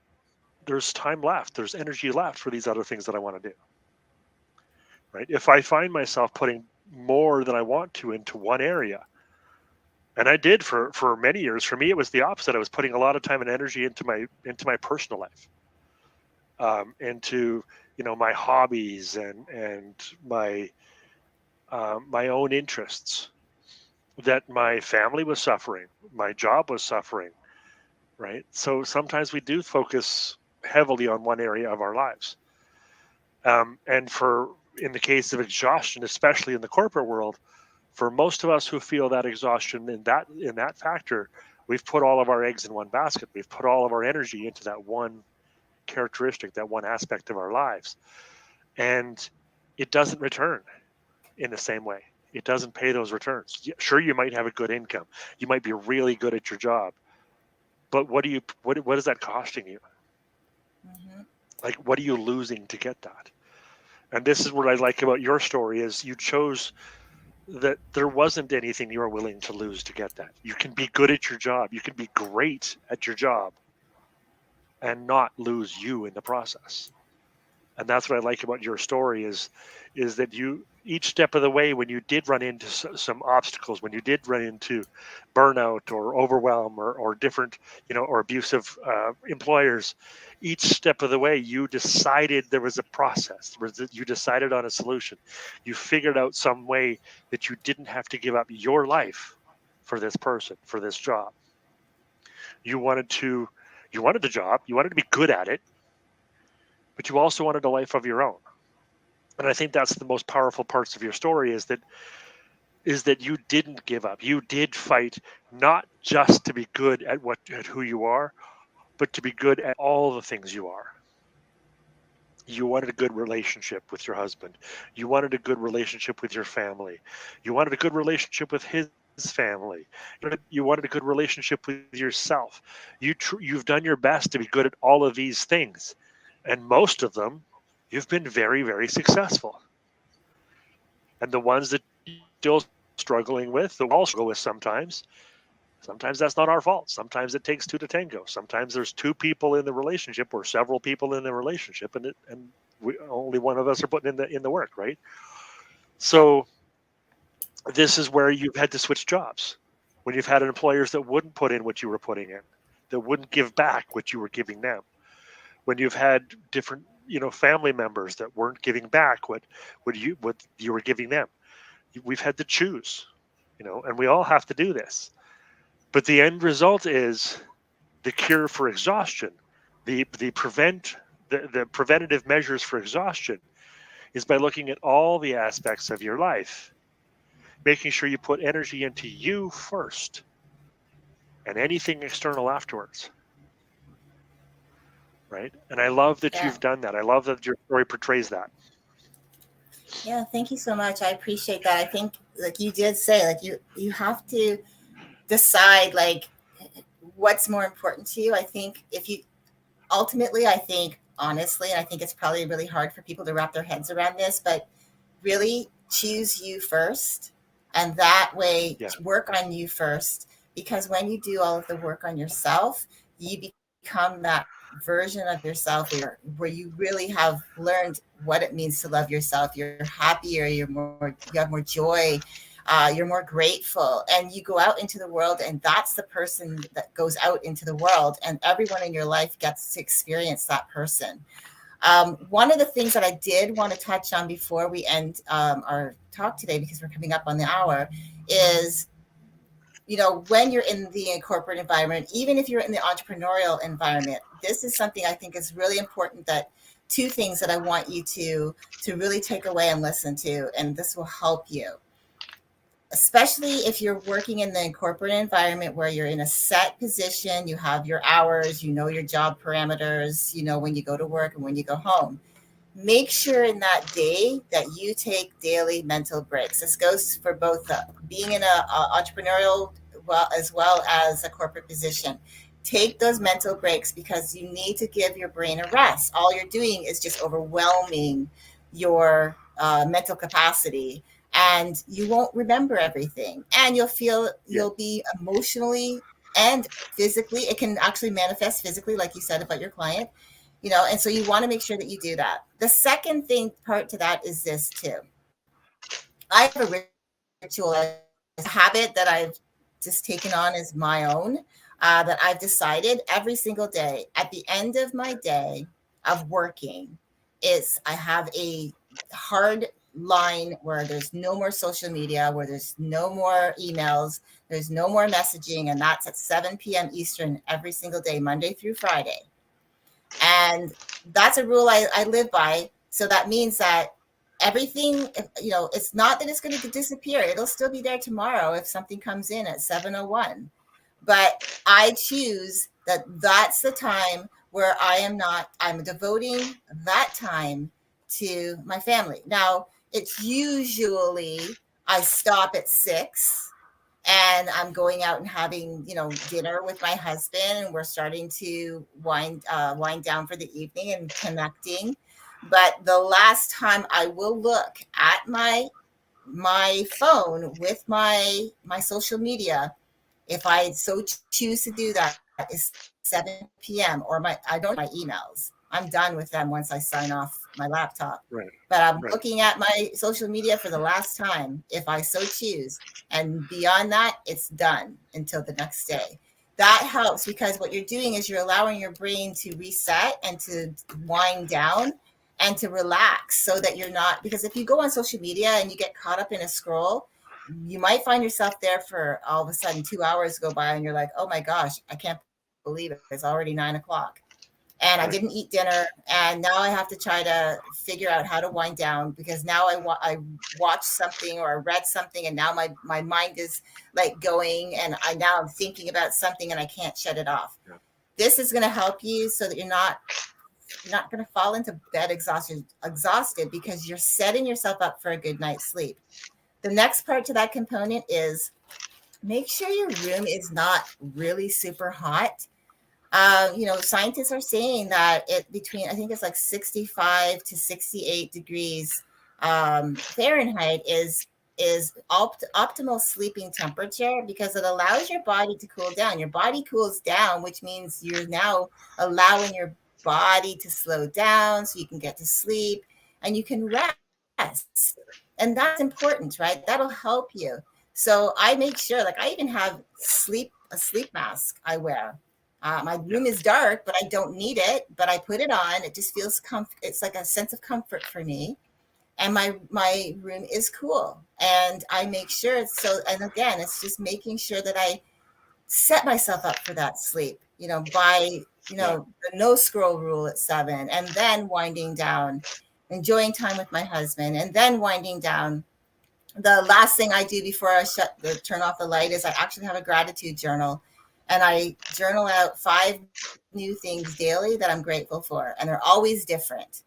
there's time left, there's energy left for these other things that I want to do. Right? If I find myself putting more than I want to into one area, and I did for many years. For me, it was the opposite. I was putting a lot of time and energy into my personal life, into my hobbies and my own interests. That my family was suffering, my job was suffering. Right. So sometimes we do focus heavily on one area of our lives, and for in the case of exhaustion, especially in the corporate world, for most of us who feel that exhaustion in that factor, we've put all of our eggs in one basket. We've put all of our energy into that one characteristic, that one aspect of our lives, and it doesn't return in the same way. It doesn't pay those returns. Sure, you might have a good income, you might be really good at your job, but what is that costing you? Mm-hmm. Like, what are you losing to get that? And this is what I like about your story is you chose that there wasn't anything you were willing to lose to get that. You can be good at your job. You can be great at your job and not lose you in the process. And that's what I like about your story is that you each step of the way, when you did run into some obstacles, when you did run into burnout or overwhelm or different or abusive employers, each step of the way you decided there was a process, you decided on a solution, you figured out some way that you didn't have to give up your life for this person, for this job. You wanted to you wanted the job, you wanted to be good at it, but you also wanted a life of your own. And I think that's the most powerful parts of your story is that you didn't give up. You did fight, not just to be good at who you are, but to be good at all the things you are. You wanted a good relationship with your husband. You wanted a good relationship with your family. You wanted a good relationship with his family. You wanted a good relationship with yourself. You've done your best to be good at all of these things, and most of them you've been very, very successful. And the ones that you're still struggling with, the we all struggle with sometimes that's not our fault. Sometimes it takes two to tango. Sometimes there's two people in the relationship or several people in the relationship, and only one of us are putting in the work, right? Yeah. So this is where you've had to switch jobs, when you've had employers that wouldn't put in what you were putting in, that wouldn't give back what you were giving them, when you've had different family members that weren't giving back what you were giving them. We've had to choose, and we all have to do this. But the end result is the cure for exhaustion. The preventative measures for exhaustion is by looking at all the aspects of your life, making sure you put energy into you first and anything external afterwards. Right? And I love that Yeah. you've done that. I love that your story portrays that. Yeah, thank you so much. I appreciate that. I think like you did say, like you have to decide like what's more important to you. I think if you ultimately, I think honestly, and I think it's probably really hard for people to wrap their heads around this, but really choose you first. And that way, Yeah. work on you first. Because when you do all of the work on yourself, you become that version of yourself where you really have learned what it means to love yourself. You're happier, you have more joy, you're more grateful, and you go out into the world, and that's the person that goes out into the world, and everyone in your life gets to experience that person. One of the things that I did want to touch on before we end our talk today, because we're coming up on the hour, is when you're in the corporate environment, even if you're in the entrepreneurial environment, this is something I think is really important. That two things that I want you to really take away and listen to, and this will help you, especially if you're working in the corporate environment where you're in a set position, you have your hours, your job parameters, when you go to work and when you go home. Make sure in that day that you take daily mental breaks. This goes for both being in a entrepreneurial as well as a corporate position. Take those mental breaks because you need to give your brain a rest. All you're doing is just overwhelming your mental capacity. and you won't remember everything, and Yeah. you'll be emotionally and physically, it can actually manifest physically, like you said about your client, and so you want to make sure that you do that. The second thing part to that is this too. I have a ritual, a habit that I've just taken on as my own, that I've decided every single day at the end of my day of working is I have a hard line where there's no more social media, where there's no more emails, there's no more messaging, and that's at 7 p.m. Eastern every single day, Monday through Friday. And that's a rule I live by. So that means that everything, it's not that it's going to disappear. It'll still be there tomorrow if something comes in at 7:01. But I choose that that's the time where I'm devoting that time to my family. Now, it's usually I stop at 6 and I'm going out and having dinner with my husband, and we're starting to wind down for the evening and connecting. But the last time I will look at my phone with my social media, if I so choose to do that, is 7 p.m. or I don't my emails. I'm done with them once I sign off my laptop. Right. But I'm Right. looking at my social media for the last time, if I so choose. And beyond that, it's done until the next Yeah. day. That helps because what you're doing is you're allowing your brain to reset and to wind down and to relax, so that you're not, because if you go on social media and you get caught up in a scroll, you might find yourself there for all of a sudden 2 hours go by and you're like, oh my gosh, I can't believe it. It's already 9 o'clock. And I didn't Right. eat dinner. And now I have to try to figure out how to wind down, because now I watched something or I read something, and now my mind is like going, and I'm thinking about something and I can't shut it off. Yeah. This is going to help you so that you're not going to fall into bed exhausted, because you're setting yourself up for a good night's sleep. The next part to that component is make sure your room is not really super hot. Scientists are saying that I think it's like 65 to 68 degrees Fahrenheit is optimal sleeping temperature, because it allows your body to cool down. Your body cools down, which means you're now allowing your body to slow down so you can get to sleep and you can rest. And that's important, right? That'll help you. So I make sure, like, I even have a sleep mask I wear. My Yeah. room is dark, but I don't need it. But I put it on. It just feels It's like a sense of comfort for me, and my room is cool. And I make sure it's so. And again, it's just making sure that I set myself up for that sleep. By Yeah. the no scroll rule at 7, and then winding down, enjoying time with my husband, and then winding down. The last thing I do before I turn off the light is I actually have a gratitude journal, and I journal out 5 new things daily that I'm grateful for, and they're always different.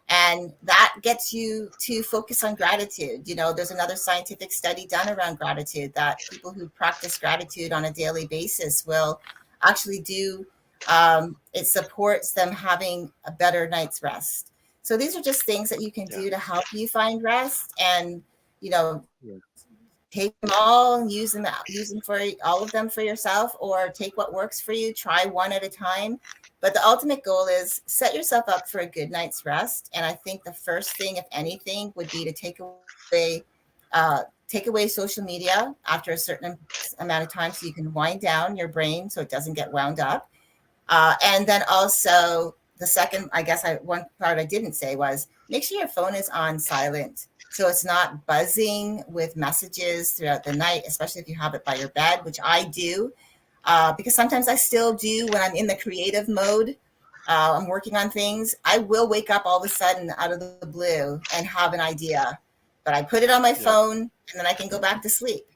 And that gets you to focus on gratitude. There's another scientific study done around gratitude, that people who practice gratitude on a daily basis will actually do, it supports them having a better night's rest. So these are just things that you can Yeah. do to help you find rest. And you know Yeah. take them all and use them for all of them for yourself, or take what works for you, try one at a time. But the ultimate goal is set yourself up for a good night's rest. And I think the first thing, if anything, would be to take away social media after a certain amount of time, so you can wind down your brain so it doesn't get wound up. And then also the second, I guess one part I didn't say was make sure your phone is on silent, so it's not buzzing with messages throughout the night, especially if you have it by your bed, which I do, because sometimes I still do when I'm in the creative mode. I'm working on things. I will wake up all of a sudden out of the blue and have an idea, but I put it on my Yeah. phone and then I can go back to sleep.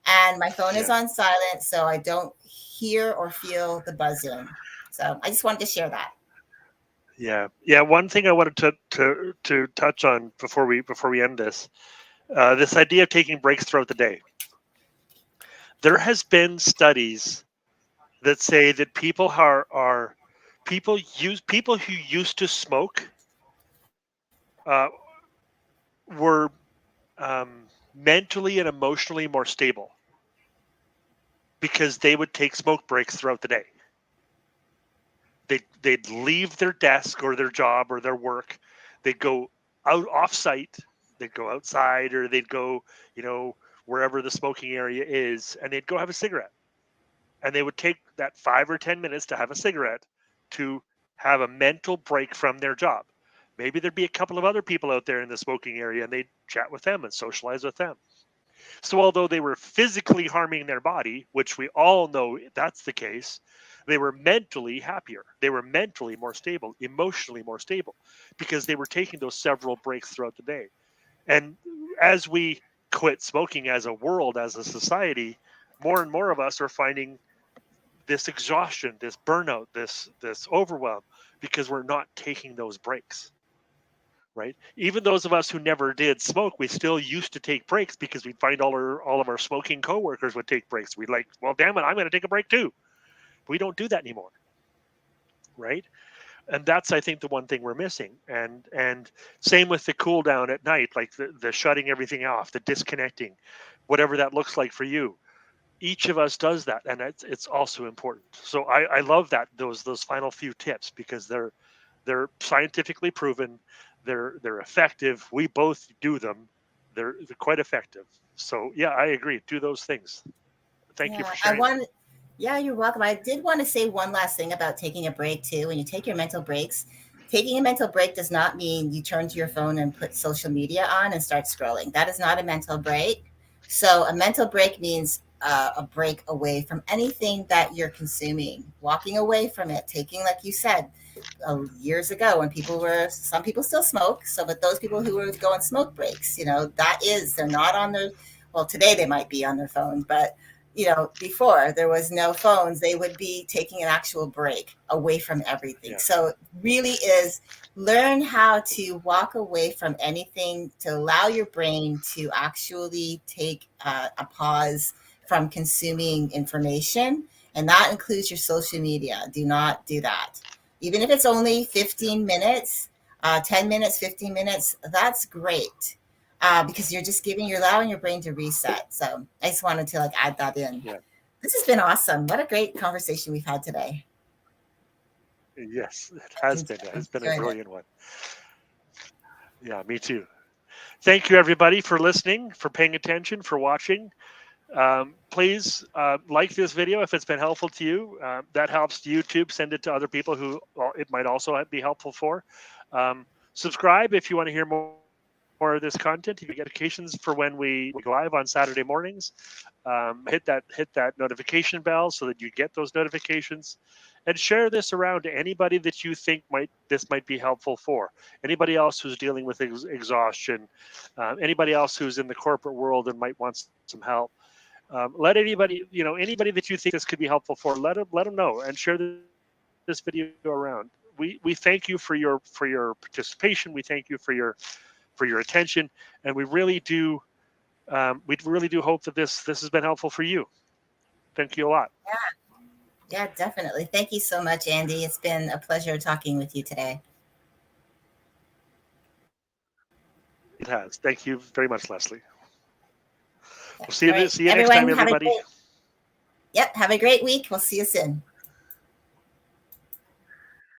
And my phone is Yeah. on silent, so I don't hear or feel the buzzing. So I just wanted to share that. Yeah. Yeah. One thing I wanted to touch on before we end this idea of taking breaks throughout the day. There has been studies that say that people who used to smoke uh, were um, mentally and emotionally more stable because they would take smoke breaks throughout the day. They'd leave their desk or their job or their work. They'd go out off site. They'd go outside, or they'd go, wherever the smoking area is, and they'd go have a cigarette. And they would take that 5 or 10 minutes to have a cigarette to have a mental break from their job. Maybe there'd be a couple of other people out there in the smoking area, and they'd chat with them and socialize with them. So although they were physically harming their body, which we all know that's the case, they were mentally happier. They were mentally more stable, emotionally more stable, because they were taking those several breaks throughout the day. And as we quit smoking as a world, as a society, more and more of us are finding this exhaustion, this burnout, this overwhelm, because we're not taking those breaks. Right? Even those of us who never did smoke, we still used to take breaks because we'd find all of our smoking coworkers would take breaks. We'd like, well, damn it, I'm going to take a break too. We don't do that anymore, right? And that's, I think, the one thing we're missing. And same with the cool down at night, like the shutting everything off, the disconnecting, whatever that looks like for you. Each of us does that, and it's also important. So I love that those final few tips, because they're scientifically proven. They're effective. We both do them. They're quite effective. So yeah, I agree. Do those things. Thank you Yeah, for sharing that. yeah, you're welcome. I did want to say one last thing about taking a break too. When you take your mental breaks, taking a mental break does not mean you turn to your phone and put social media on and start scrolling. That is not a mental break. So a mental break means a break away from anything that you're consuming, walking away from it, taking, like you said, years ago when some people still smoke. So, but those people who were going smoke breaks, they're not on their, well, today they might be on their phones, but before there was no phones, they would be taking an actual break away from everything. Yeah. So it really is learn how to walk away from anything to allow your brain to actually take a pause from consuming information. And that includes your social media. Do not do that. Even if it's only 15 minutes, 10 minutes, 15 minutes, that's great. Because you're allowing your brain to reset. So I just wanted to add that in. Yeah. This has been awesome. What a great conversation we've had today. Yes, it has been. It has been a Enjoyed it. brilliant one. Yeah, me too. Thank you, everybody, for listening, for paying attention, for watching. Please like this video if it's been helpful to you. That helps YouTube. Send it to other people who it might also be helpful for. Subscribe if you want to hear more of this content. You get notifications for when we go live on Saturday mornings. Hit that notification bell so that you get those notifications, and share this around to anybody that you think this might be helpful for. Anybody else who's dealing with exhaustion, anybody else who's in the corporate world and might want some help. Let anybody that you think this could be helpful for, let them know, and share this video around. We thank you for your participation. We thank you for your attention, and we really do hope that this has been helpful for you. Thank you a lot. Yeah, definitely. Thank you so much, Andy. It's been a pleasure talking with you today. It has. Thank you very much, Leslie. Yeah. We'll see you All right. see you next Everyone, time, everybody. have a great week. We'll see you soon.